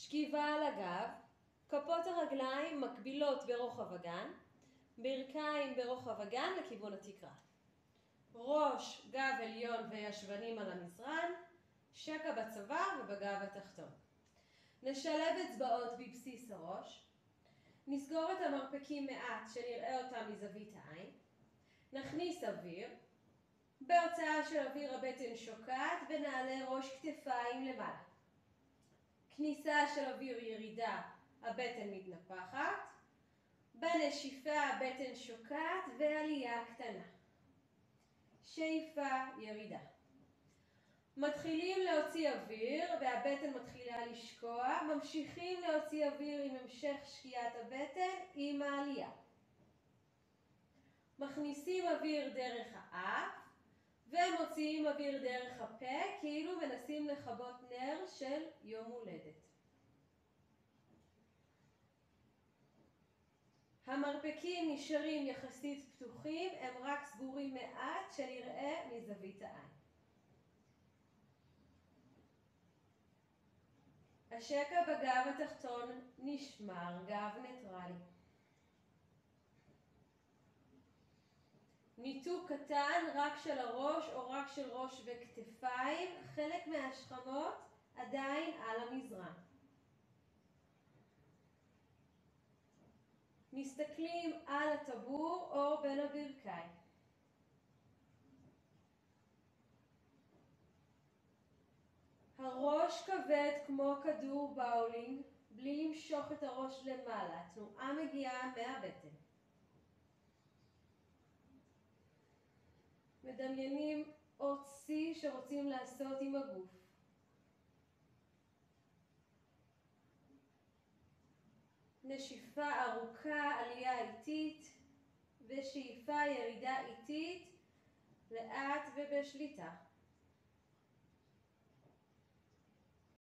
שכיבה על הגב, כפות הרגליים מקבילות ברוחב הגן, ברכיים ברוחב הגן לכיוון התקרה. ראש, גב עליון וישבנים על המזרן, שקע בצוואר ובגב התחתון. נשלב אצבעות בבסיס הראש, נסגור את המרפקים מעט שנראה אותם מזווית העין, נכניס אוויר, בהוצאה של אוויר הבטן שוקעת ונעלה ראש כתפיים למעלה. כניסה של אוויר ירידה, הבטן מתנפחת, בנשיפה הבטן שוקעת ועלייה קטנה. שאיפה, ירידה. מתחילים להוציא אוויר והבטן מתחילה לשקוע, ממשיכים להוציא אוויר עם המשך שקיעת הבטן עם העלייה. מכניסים אוויר דרך האף ומוציאים אוויר דרך הפה, כאילו מנסים לכבות נר של יום הולדת. המרפקים נשארים יחסית פתוחים, הם רק סגורים מעט שנראה מזווית העין. השקע בגב התחתון נשמר, גב ניטרלי. ניתוק קטן רק של הראש או רק של ראש וכתפיים, חלק מהשכמות עדיין על המזרן. מסתכלים על הטבור או בין הברכיים. הראש כבד כמו כדור באולינג, בלי למשוך את הראש למעלה, תנועה מגיעה מהבטן. מדמיינים עוד צי שרוצים לעשות עם הגוף. נשיפה ארוכה, עלייה איטית, ושאיפה ירידה איטית, לאט ובשליטה.